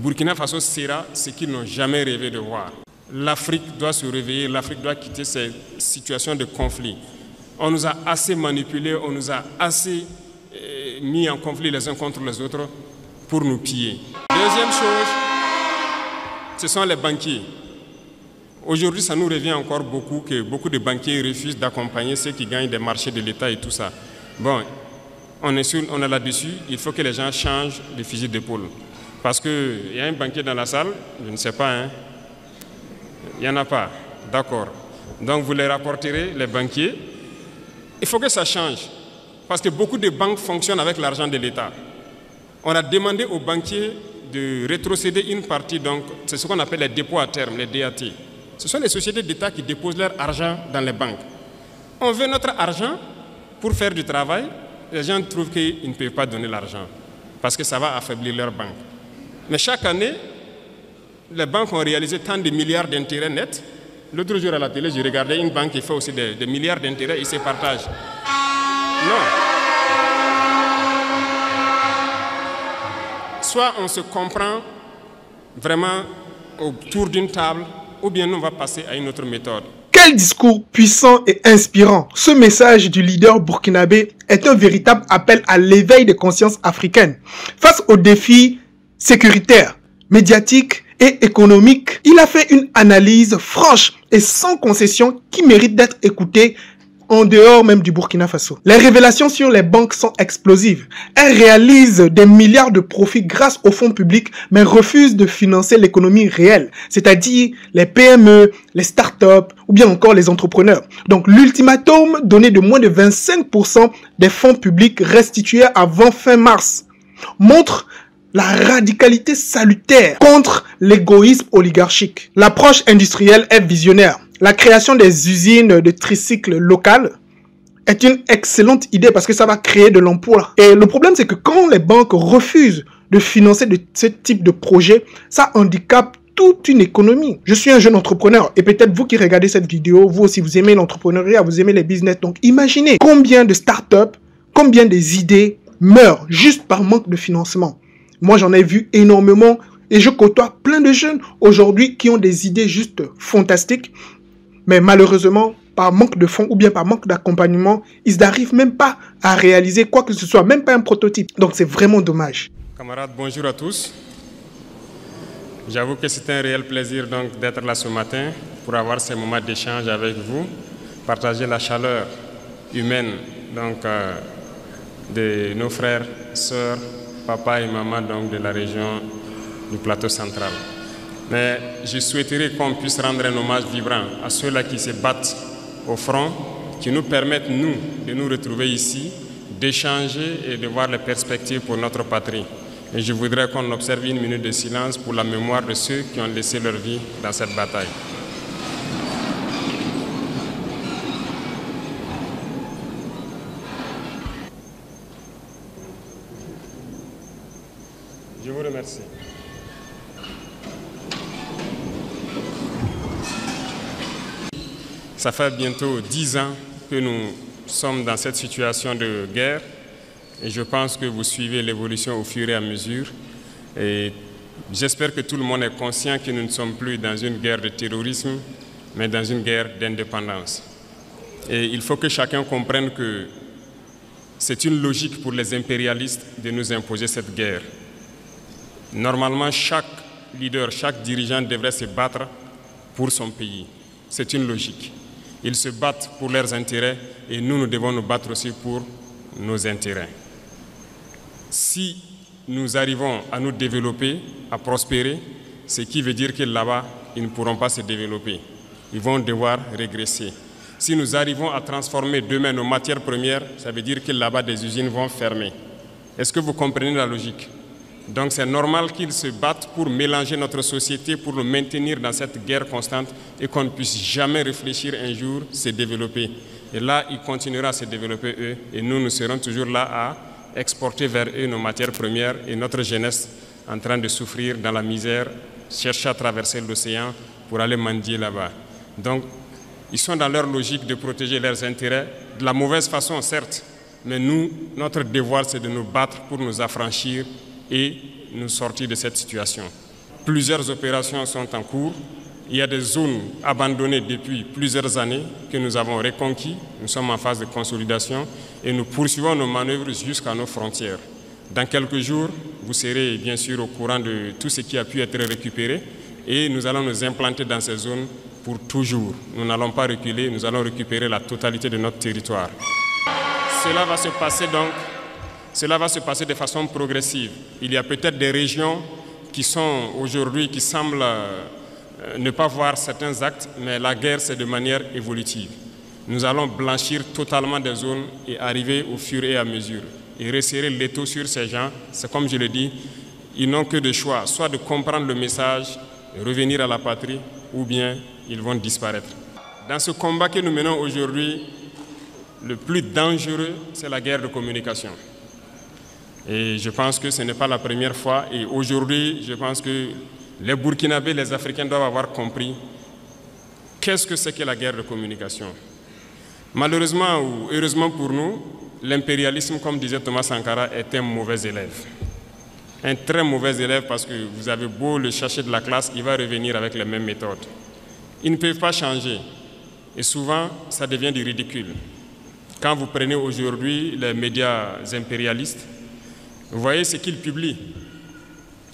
Burkina Faso sera ce qu'ils n'ont jamais rêvé de voir. L'Afrique doit se réveiller, l'Afrique doit quitter ces situations de conflit. On nous a assez manipulés, on nous a assez mis en conflit les uns contre les autres pour nous piller. Deuxième chose, ce sont les banquiers. Aujourd'hui, ça nous revient encore beaucoup que beaucoup de banquiers refusent d'accompagner ceux qui gagnent des marchés de l'État et tout ça. Bon, on est là-dessus, il faut que les gens changent de fusil d'épaule. Parce qu'il y a un banquier dans la salle, je ne sais pas, hein. Il n'y en a pas, d'accord. Donc vous les rapporterez, les banquiers. Il faut que ça change, parce que beaucoup de banques fonctionnent avec l'argent de l'État. On a demandé aux banquiers de rétrocéder une partie, donc c'est ce qu'on appelle les dépôts à terme, les DAT. Ce sont les sociétés d'État qui déposent leur argent dans les banques. On veut notre argent pour faire du travail. Les gens trouvent qu'ils ne peuvent pas donner l'argent parce que ça va affaiblir leur banque. Mais chaque année, les banques ont réalisé tant de milliards d'intérêts nets. L'autre jour à la télé, j'ai regardé une banque qui fait aussi des milliards d'intérêts, ils se partagent. Non. Soit on se comprend vraiment autour d'une table, ou bien nous on va passer à une autre méthode. Quel discours puissant et inspirant! Ce message du leader burkinabé est un véritable appel à l'éveil des consciences africaines. Face aux défis sécuritaires, médiatiques et économiques, il a fait une analyse franche et sans concession qui mérite d'être écoutée en dehors même du Burkina Faso. Les révélations sur les banques sont explosives. Elles réalisent des milliards de profits grâce aux fonds publics, mais refusent de financer l'économie réelle, c'est-à-dire les PME, les startups ou bien encore les entrepreneurs. Donc l'ultimatum donné de moins de 25% des fonds publics restitués avant fin mars montre la radicalité salutaire contre l'égoïsme oligarchique. L'approche industrielle est visionnaire. La création des usines de tricycles locales est une excellente idée parce que ça va créer de l'emploi. Et le problème, c'est que quand les banques refusent de financer ce type de projet, ça handicape toute une économie. Je suis un jeune entrepreneur et peut-être vous qui regardez cette vidéo, vous aussi, vous aimez l'entrepreneuriat, vous aimez les business. Donc imaginez combien de startups, combien des idées meurent juste par manque de financement. Moi, j'en ai vu énormément et je côtoie plein de jeunes aujourd'hui qui ont des idées juste fantastiques. Mais malheureusement, par manque de fonds ou bien par manque d'accompagnement, ils n'arrivent même pas à réaliser quoi que ce soit, même pas un prototype. Donc c'est vraiment dommage. Camarades, bonjour à tous. J'avoue que c'est un réel plaisir donc d'être là ce matin pour avoir ces moments d'échange avec vous, partager la chaleur humaine donc, de nos frères, sœurs, papa et maman donc, de la région du plateau central. Mais je souhaiterais qu'on puisse rendre un hommage vibrant à ceux-là qui se battent au front, qui nous permettent, nous, de nous retrouver ici, d'échanger et de voir les perspectives pour notre patrie. Et je voudrais qu'on observe une minute de silence pour la mémoire de ceux qui ont laissé leur vie dans cette bataille. Je vous remercie. Ça fait bientôt 10 ans que nous sommes dans cette situation de guerre et je pense que vous suivez l'évolution au fur et à mesure. Et j'espère que tout le monde est conscient que nous ne sommes plus dans une guerre de terrorisme, mais dans une guerre d'indépendance. Et il faut que chacun comprenne que c'est une logique pour les impérialistes de nous imposer cette guerre. Normalement, chaque leader, chaque dirigeant devrait se battre pour son pays. C'est une logique. Ils se battent pour leurs intérêts et nous devons nous battre aussi pour nos intérêts. Si nous arrivons à nous développer, à prospérer, ce qui veut dire que là-bas, ils ne pourront pas se développer. Ils vont devoir régresser. Si nous arrivons à transformer demain nos matières premières, ça veut dire que là-bas, des usines vont fermer. Est-ce que vous comprenez la logique? Donc c'est normal qu'ils se battent pour mélanger notre société, pour nous maintenir dans cette guerre constante et qu'on ne puisse jamais réfléchir un jour se développer. Et là, ils continueront à se développer eux et nous serons toujours là à exporter vers eux nos matières premières et notre jeunesse en train de souffrir dans la misère, chercher à traverser l'océan pour aller mendier là-bas. Donc, ils sont dans leur logique de protéger leurs intérêts, de la mauvaise façon certes, mais nous, notre devoir c'est de nous battre pour nous affranchir et nous sortir de cette situation. Plusieurs opérations sont en cours. Il y a des zones abandonnées depuis plusieurs années que nous avons reconquis. Nous sommes en phase de consolidation et nous poursuivons nos manœuvres jusqu'à nos frontières. Dans quelques jours, vous serez bien sûr au courant de tout ce qui a pu être récupéré et nous allons nous implanter dans ces zones pour toujours. Nous n'allons pas reculer, nous allons récupérer la totalité de notre territoire. Cela va se passer de façon progressive. Il y a peut-être des régions qui sont aujourd'hui, qui semblent ne pas voir certains actes, mais la guerre, c'est de manière évolutive. Nous allons blanchir totalement des zones et arriver au fur et à mesure. Et resserrer l'étau sur ces gens, c'est comme je le dis, ils n'ont que de choix, soit de comprendre le message, revenir à la patrie, ou bien ils vont disparaître. Dans ce combat que nous menons aujourd'hui, le plus dangereux, c'est la guerre de communication. Et je pense que ce n'est pas la première fois. Et aujourd'hui, je pense que les Burkinabés, les Africains doivent avoir compris qu'est-ce que c'est que la guerre de communication. Malheureusement ou heureusement pour nous, l'impérialisme, comme disait Thomas Sankara, est un mauvais élève. Un très mauvais élève parce que vous avez beau le chercher de la classe, il va revenir avec les mêmes méthodes. Ils ne peuvent pas changer. Et souvent, ça devient du ridicule. Quand vous prenez aujourd'hui les médias impérialistes, vous voyez ce qu'ils publient.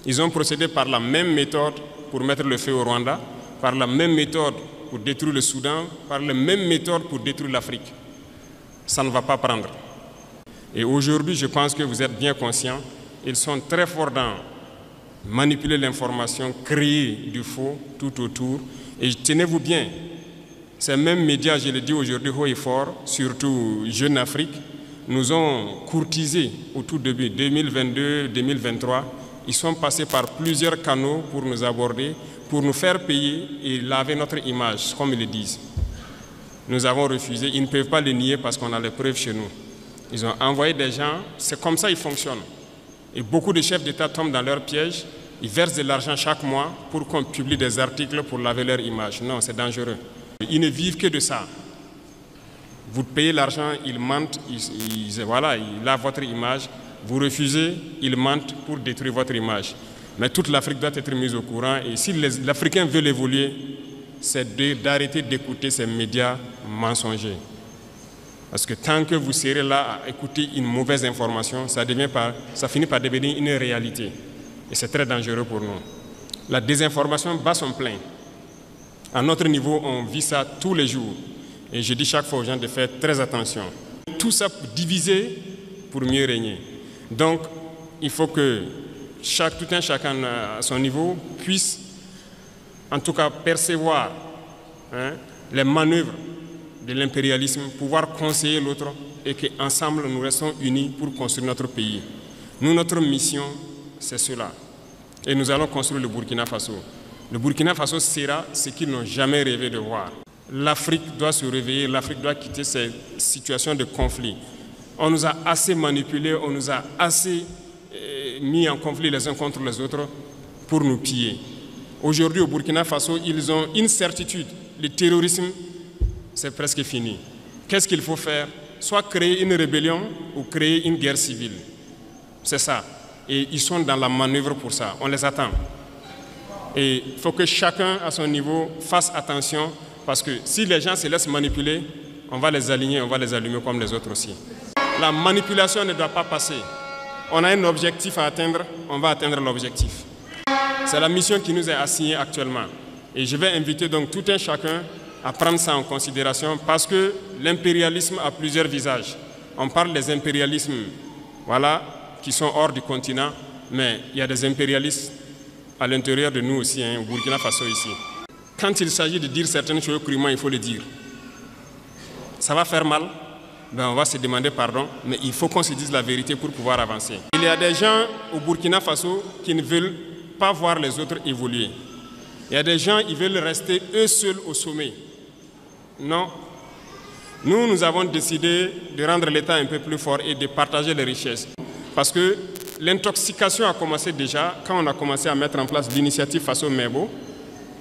Ils ont procédé par la même méthode pour mettre le feu au Rwanda, par la même méthode pour détruire le Soudan, par la même méthode pour détruire l'Afrique. Ça ne va pas prendre. Et aujourd'hui, je pense que vous êtes bien conscients, ils sont très forts dans manipuler l'information, créer du faux tout autour. Et tenez-vous bien, ces mêmes médias, je le dis aujourd'hui haut et fort, surtout Jeune Afrique, nous ont courtisés au tout début, 2022-2023. Ils sont passés par plusieurs canaux pour nous aborder, pour nous faire payer et laver notre image, comme ils le disent. Nous avons refusé, ils ne peuvent pas le nier parce qu'on a les preuves chez nous. Ils ont envoyé des gens, c'est comme ça qu'ils fonctionnent. Et beaucoup de chefs d'État tombent dans leur piège, ils versent de l'argent chaque mois pour qu'on publie des articles pour laver leur image. Non, c'est dangereux. Ils ne vivent que de ça. Vous payez l'argent, ils mentent, ils lavent votre image. Vous refusez, ils mentent pour détruire votre image. Mais toute l'Afrique doit être mise au courant. Et si l'Africain veut évoluer, c'est d'arrêter d'écouter ces médias mensongers. Parce que tant que vous serez là à écouter une mauvaise information, ça finit par devenir une réalité. Et c'est très dangereux pour nous. La désinformation bat son plein. À notre niveau, on vit ça tous les jours. Et je dis chaque fois aux gens de faire très attention. Tout ça divisé pour mieux régner. Donc, il faut que tout un chacun à son niveau puisse, en tout cas, percevoir les manœuvres de l'impérialisme, pouvoir conseiller l'autre et qu'ensemble, nous restons unis pour construire notre pays. Nous, notre mission, c'est cela. Et nous allons construire le Burkina Faso. Le Burkina Faso sera ce qu'ils n'ont jamais rêvé de voir. L'Afrique doit se réveiller, l'Afrique doit quitter ces situations de conflit. On nous a assez manipulés, on nous a assez mis en conflit les uns contre les autres pour nous piller. Aujourd'hui, au Burkina Faso, ils ont une certitude. Le terrorisme, c'est presque fini. Qu'est-ce qu'il faut faire? Soit créer une rébellion ou créer une guerre civile. C'est ça. Et ils sont dans la manœuvre pour ça. On les attend. Et il faut que chacun, à son niveau, fasse attention. Parce que si les gens se laissent manipuler, on va les aligner, on va les allumer comme les autres aussi. La manipulation ne doit pas passer. On a un objectif à atteindre, on va atteindre l'objectif. C'est la mission qui nous est assignée actuellement. Et je vais inviter donc tout un chacun à prendre ça en considération parce que l'impérialisme a plusieurs visages. On parle des impérialismes qui sont hors du continent, mais il y a des impérialistes à l'intérieur de nous aussi, au Burkina Faso ici. Quand il s'agit de dire certaines choses crûment, il faut le dire. Ça va faire mal, on va se demander pardon, mais il faut qu'on se dise la vérité pour pouvoir avancer. Il y a des gens au Burkina Faso qui ne veulent pas voir les autres évoluer. Il y a des gens qui veulent rester eux seuls au sommet. Non. Nous avons décidé de rendre l'État un peu plus fort et de partager les richesses. Parce que l'intoxication a commencé déjà quand on a commencé à mettre en place l'initiative Faso Mebo.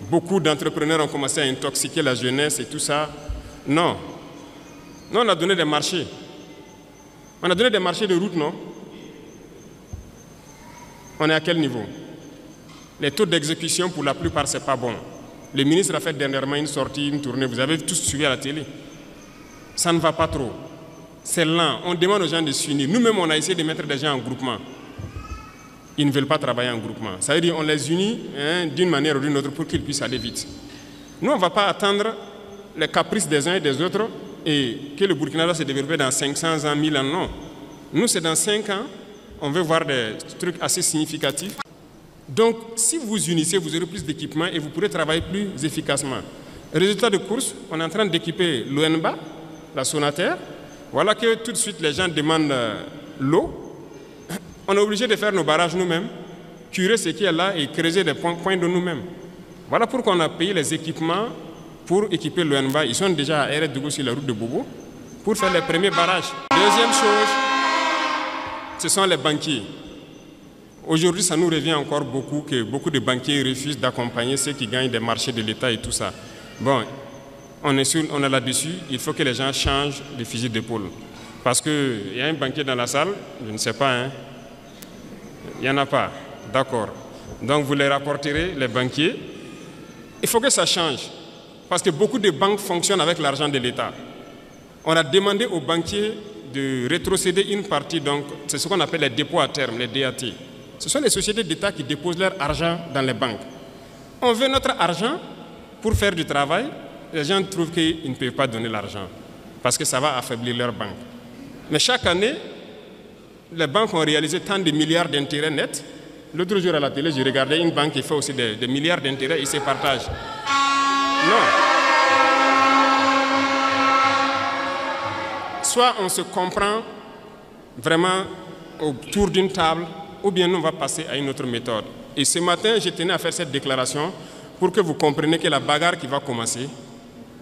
Beaucoup d'entrepreneurs ont commencé à intoxiquer la jeunesse et tout ça. Non. Nous, on a donné des marchés. On a donné des marchés de route, non? On est à quel niveau? Les taux d'exécution, pour la plupart, ce n'est pas bon. Le ministre a fait dernièrement une sortie, une tournée, vous avez tous suivi à la télé. Ça ne va pas trop. C'est lent. On demande aux gens de s'unir. Nous-mêmes, on a essayé de mettre des gens en groupement. Ils ne veulent pas travailler en groupement. Ça veut dire qu'on les unit d'une manière ou d'une autre pour qu'ils puissent aller vite. Nous, on ne va pas attendre les caprices des uns et des autres et que le Burkina va se développer dans 500 ans, 1000 ans. Non. Nous, c'est dans 5 ans, on veut voir des trucs assez significatifs. Donc, si vous vous unissez, vous aurez plus d'équipements et vous pourrez travailler plus efficacement. Résultat de course, on est en train d'équiper l'ONBA, la Sonaterre. Voilà que tout de suite, les gens demandent l'eau. On est obligé de faire nos barrages nous-mêmes, curer ce qui est là et creuser des points de nous-mêmes. Voilà pourquoi on a payé les équipements pour équiper l'ONBA. Ils sont déjà à RDGO sur la route de Bobo pour faire les premiers barrages. Deuxième chose, ce sont les banquiers. Aujourd'hui, ça nous revient encore beaucoup que beaucoup de banquiers refusent d'accompagner ceux qui gagnent des marchés de l'État et tout ça. Bon, on est là-dessus, il faut que les gens changent de fusil d'épaule. Parce qu'il y a un banquier dans la salle, je ne sais pas, hein. Il n'y en a pas, d'accord. Donc vous les rapporterez, les banquiers. Il faut que ça change. Parce que beaucoup de banques fonctionnent avec l'argent de l'État. On a demandé aux banquiers de rétrocéder une partie, donc c'est ce qu'on appelle les dépôts à terme, les DAT. Ce sont les sociétés d'État qui déposent leur argent dans les banques. On veut notre argent pour faire du travail. Les gens trouvent qu'ils ne peuvent pas donner l'argent parce que ça va affaiblir leur banque. Mais chaque année, les banques ont réalisé tant de milliards d'intérêts nets. L'autre jour à la télé, j'ai regardé une banque qui fait aussi des milliards d'intérêts et se partagent. Non. Soit on se comprend vraiment autour d'une table, ou bien nous on va passer à une autre méthode. Et ce matin, je tenais à faire cette déclaration pour que vous compreniez que la bagarre qui va commencer,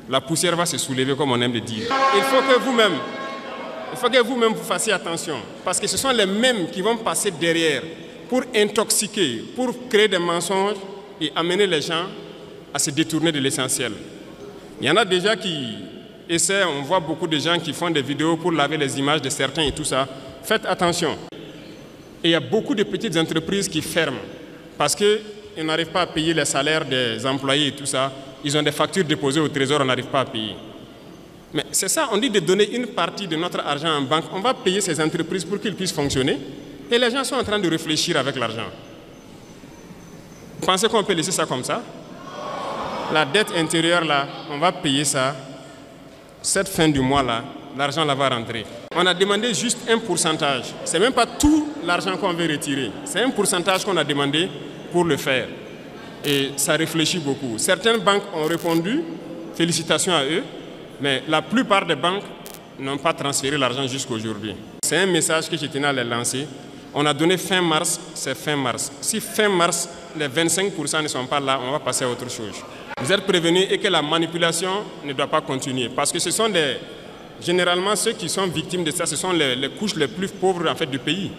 la poussière va se soulever comme on aime le dire. Il faut que vous-même vous fassiez attention, parce que ce sont les mêmes qui vont passer derrière pour intoxiquer, pour créer des mensonges et amener les gens à se détourner de l'essentiel. Il y en a déjà qui essaient, on voit beaucoup de gens qui font des vidéos pour laver les images de certains et tout ça. Faites attention. Et il y a beaucoup de petites entreprises qui ferment parce qu'ils n'arrivent pas à payer les salaires des employés et tout ça. Ils ont des factures déposées au trésor, on n'arrive pas à payer. Mais c'est ça, on dit de donner une partie de notre argent en banque. On va payer ces entreprises pour qu'ils puissent fonctionner. Et les gens sont en train de réfléchir avec l'argent. Vous pensez qu'on peut laisser ça comme ça? La dette intérieure, là, on va payer ça. Cette fin du mois, là, l'argent là va rentrer. On a demandé juste un pourcentage. Ce n'est même pas tout l'argent qu'on veut retirer. C'est un pourcentage qu'on a demandé pour le faire. Et ça réfléchit beaucoup. Certaines banques ont répondu, félicitations à eux, mais la plupart des banques n'ont pas transféré l'argent jusqu'à aujourd'hui. C'est un message que je tenais à les lancer. On a donné fin mars, c'est fin mars. Si fin mars, les 25% ne sont pas là, on va passer à autre chose. Vous êtes prévenus et que la manipulation ne doit pas continuer. Parce que ce sont généralement, ceux qui sont victimes de ça, ce sont les couches les plus pauvres en fait, du pays.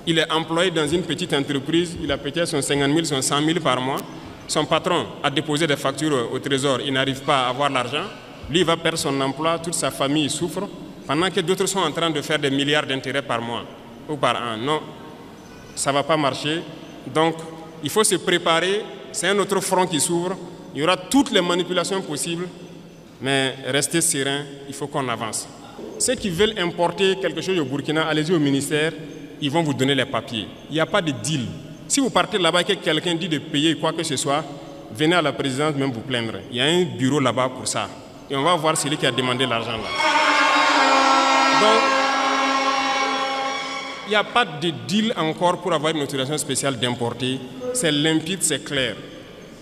Il est employé dans une petite entreprise, il a peut-être son 50 000, son 100 000 par mois. Son patron a déposé des factures au trésor, il n'arrive pas à avoir l'argent. Lui, il va perdre son emploi, toute sa famille souffre, pendant que d'autres sont en train de faire des milliards d'intérêts par mois ou par an. Non, ça ne va pas marcher. Donc, il faut se préparer. C'est un autre front qui s'ouvre. Il y aura toutes les manipulations possibles. Mais restez serein, il faut qu'on avance. Ceux qui veulent importer quelque chose au Burkina, allez-y au ministère, ils vont vous donner les papiers. Il n'y a pas de deal. Si vous partez là-bas et que quelqu'un dit de payer quoi que ce soit, venez à la présidence même vous plaindre. Il y a un bureau là-bas pour ça. Et on va voir celui qui a demandé l'argent là. Donc, il n'y a pas de deal encore pour avoir une autorisation spéciale d'importer. C'est limpide, c'est clair.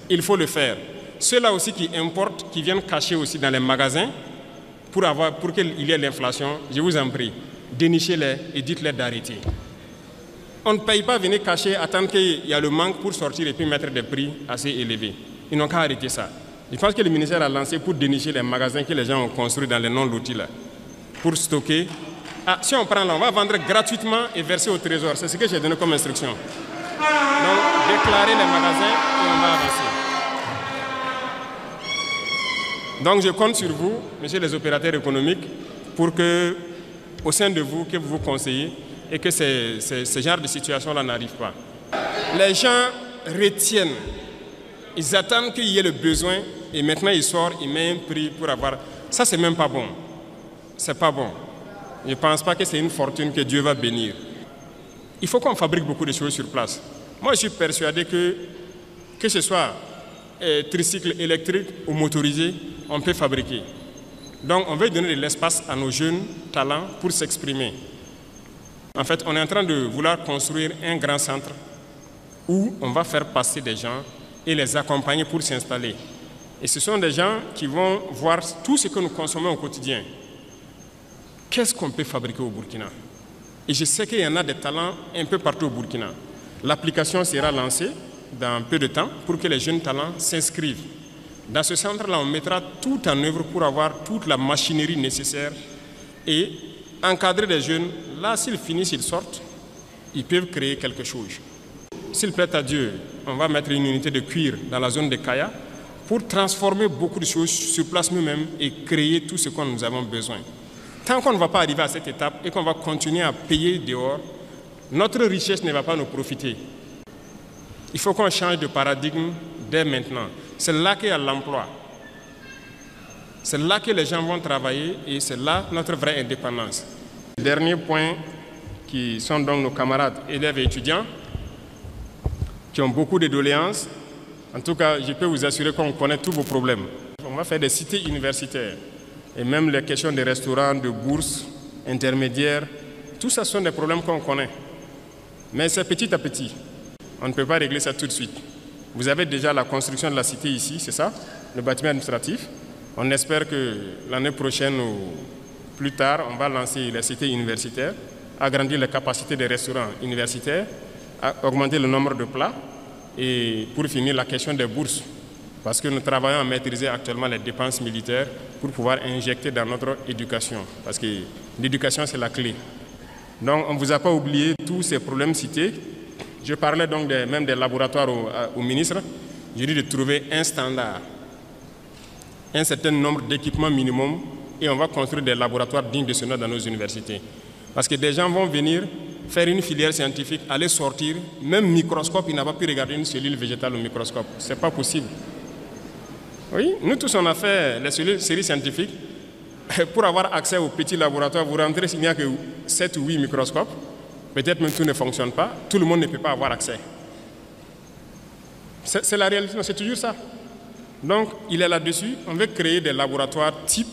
Il faut le faire. Ceux-là aussi qui importent, qui viennent cacher aussi dans les magasins pour qu'il y ait l'inflation, je vous en prie, dénichez-les et dites-les d'arrêter. On ne paye pas venir cacher, attendre qu'il y a le manque pour sortir et puis mettre des prix assez élevés. Ils n'ont qu'à arrêter ça. Je pense que le ministère a lancé pour dénicher les magasins que les gens ont construits dans les non-lotis là, pour stocker. Ah, si on prend là, on va vendre gratuitement et verser au trésor. C'est ce que j'ai donné comme instruction. Donc, déclarer les magasins et on va avancer. Donc, je compte sur vous, messieurs les opérateurs économiques, pour que, au sein de vous, que vous vous conseillez et que ce genre de situation-là n'arrive pas. Les gens retiennent. Ils attendent qu'il y ait le besoin et maintenant ils sortent, ils mettent un prix pour avoir... Ça, c'est même pas bon. C'est pas bon. Je ne pense pas que c'est une fortune que Dieu va bénir. Il faut qu'on fabrique beaucoup de choses sur place. Moi, je suis persuadé que ce soit tricycle électrique ou motorisé, on peut fabriquer. Donc, on veut donner de l'espace à nos jeunes talents pour s'exprimer. En fait, on est en train de vouloir construire un grand centre où on va faire passer des gens et les accompagner pour s'installer. Et ce sont des gens qui vont voir tout ce que nous consommons au quotidien. Qu'est-ce qu'on peut fabriquer au Burkina? Et je sais qu'il y en a des talents un peu partout au Burkina. L'application sera lancée dans peu de temps pour que les jeunes talents s'inscrivent. Dans ce centre-là, on mettra tout en œuvre pour avoir toute la machinerie nécessaire et encadrer les jeunes. Là, s'ils finissent, ils sortent, ils peuvent créer quelque chose. S'il plaît à Dieu, on va mettre une unité de cuir dans la zone de Kaya pour transformer beaucoup de choses sur place nous-mêmes et créer tout ce que nous avons besoin. Tant qu'on ne va pas arriver à cette étape et qu'on va continuer à payer dehors, notre richesse ne va pas nous profiter. Il faut qu'on change de paradigme dès maintenant. C'est là qu'il y a l'emploi. C'est là que les gens vont travailler et c'est là notre vraie indépendance. Le dernier point, qui sont donc nos camarades élèves et étudiants, qui ont beaucoup de doléances. En tout cas, je peux vous assurer qu'on connaît tous vos problèmes. On va faire des cités universitaires. Et même les questions des restaurants, de bourses, intermédiaires, tout ça sont des problèmes qu'on connaît. Mais c'est petit à petit. On ne peut pas régler ça tout de suite. Vous avez déjà la construction de la cité ici, c'est ça, le bâtiment administratif. On espère que l'année prochaine ou plus tard, on va lancer la cité universitaire, agrandir les capacités des restaurants universitaires, augmenter le nombre de plats et pour finir la question des bourses. Parce que nous travaillons à maîtriser actuellement les dépenses militaires pour pouvoir injecter dans notre éducation. Parce que l'éducation, c'est la clé. Donc, on ne vous a pas oublié tous ces problèmes cités. Je parlais donc même des laboratoires au ministre. Je dis de trouver un standard, un certain nombre d'équipements minimum et on va construire des laboratoires dignes de ce nom dans nos universités. Parce que des gens vont venir faire une filière scientifique, aller sortir, même microscope, il n'a pas pu regarder une cellule végétale au microscope. Ce n'est pas possible. Oui, nous tous on a fait les séries scientifiques. Pour avoir accès au petit laboratoire, vous rentrez s'il n'y a que 7 ou 8 microscopes. Peut-être même tout ne fonctionne pas. Tout le monde ne peut pas avoir accès. C'est la réalité, c'est toujours ça. Donc, il est là-dessus. On veut créer des laboratoires types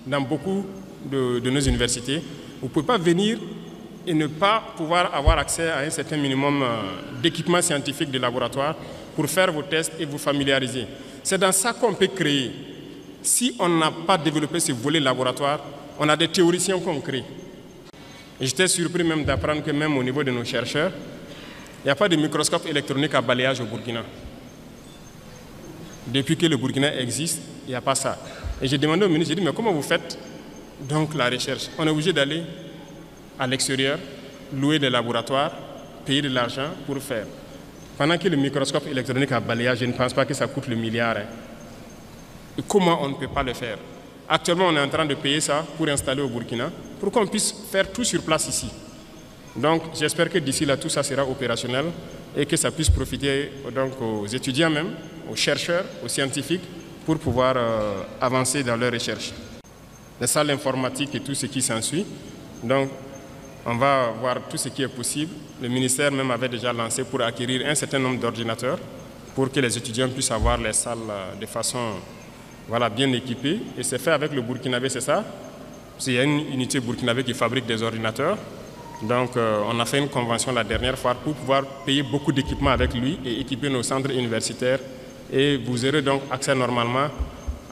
dans beaucoup de nos universités. Vous ne pouvez pas venir et ne pas pouvoir avoir accès à un certain minimum d'équipements scientifiques de laboratoire pour faire vos tests et vous familiariser. C'est dans ça qu'on peut créer. Si on n'a pas développé ce volet laboratoire, on a des théoriciens qu'on crée. Et j'étais surpris même d'apprendre que même au niveau de nos chercheurs, il n'y a pas de microscope électronique à balayage au Burkina. Depuis que le Burkina existe, il n'y a pas ça. Et j'ai demandé au ministre, j'ai dit, mais comment vous faites donc la recherche? On est obligé d'aller à l'extérieur, louer des laboratoires, payer de l'argent pour faire. Pendant que le microscope électronique à balayage, je ne pense pas que ça coûte le milliard. Et comment on ne peut pas le faire? Actuellement, on est en train de payer ça pour installer au Burkina, pour qu'on puisse faire tout sur place ici. Donc, j'espère que d'ici là, tout ça sera opérationnel et que ça puisse profiter donc, aux étudiants même, aux chercheurs, aux scientifiques, pour pouvoir avancer dans leurs recherches. Les salles informatiques et tout ce qui s'ensuit. Donc, on va voir tout ce qui est possible. Le ministère même avait déjà lancé pour acquérir un certain nombre d'ordinateurs pour que les étudiants puissent avoir les salles de façon bien équipée. Et c'est fait avec le Burkinabé, c'est ça? Il y a une unité burkinabé qui fabrique des ordinateurs. Donc, on a fait une convention la dernière fois pour pouvoir payer beaucoup d'équipements avec lui et équiper nos centres universitaires. Et vous aurez donc accès normalement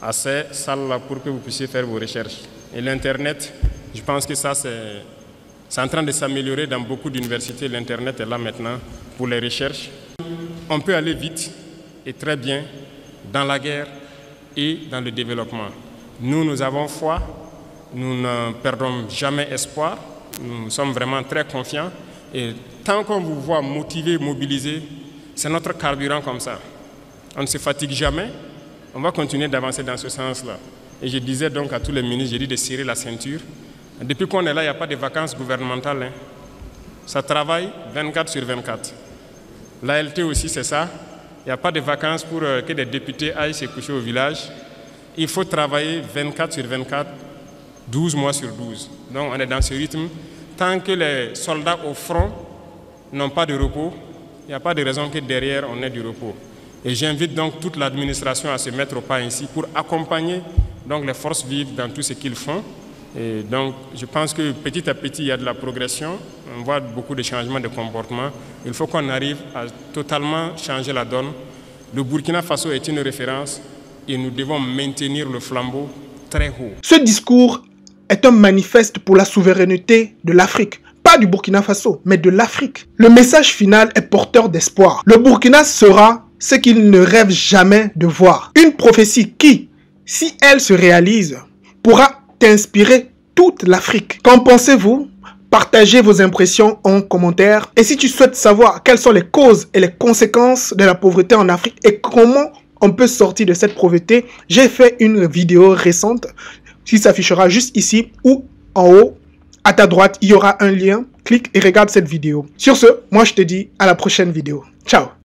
à ces salles-là pour que vous puissiez faire vos recherches. Et l'Internet, je pense que ça, c'est en train de s'améliorer dans beaucoup d'universités. L'Internet est là maintenant pour les recherches. On peut aller vite et très bien dans la guerre et dans le développement. Nous avons foi, nous ne perdons jamais espoir, nous sommes vraiment très confiants. Et tant qu'on vous voit motivé, mobilisé, c'est notre carburant comme ça. On ne se fatigue jamais, on va continuer d'avancer dans ce sens-là. Et je disais donc à tous les ministres, j'ai dit de serrer la ceinture. Depuis qu'on est là, il n'y a pas de vacances gouvernementales. Ça travaille 24 sur 24. L'ALT aussi, c'est ça. Il n'y a pas de vacances pour que des députés aillent se coucher au village. Il faut travailler 24 sur 24, 12 mois sur 12. Donc on est dans ce rythme. Tant que les soldats au front n'ont pas de repos, il n'y a pas de raison que derrière on ait du repos. Et j'invite donc toute l'administration à se mettre au pas ainsi pour accompagner donc les forces vives dans tout ce qu'ils font. Et donc je pense que petit à petit il y a de la progression, on voit beaucoup de changements de comportement. Il faut qu'on arrive à totalement changer la donne. Le Burkina Faso est une référence et nous devons maintenir le flambeau très haut. Ce discours est un manifeste pour la souveraineté de l'Afrique. Pas du Burkina Faso, mais de l'Afrique. Le message final est porteur d'espoir. Le Burkina sera ce qu'il ne rêve jamais de voir. Une prophétie qui, si elle se réalise, pourra inspirer toute l'Afrique. Qu'en pensez-vous? Partagez vos impressions en commentaire. Et si tu souhaites savoir quelles sont les causes et les conséquences de la pauvreté en Afrique et comment on peut sortir de cette pauvreté, j'ai fait une vidéo récente qui s'affichera juste ici ou en haut. À ta droite, il y aura un lien. Clique et regarde cette vidéo. Sur ce, moi je te dis à la prochaine vidéo. Ciao!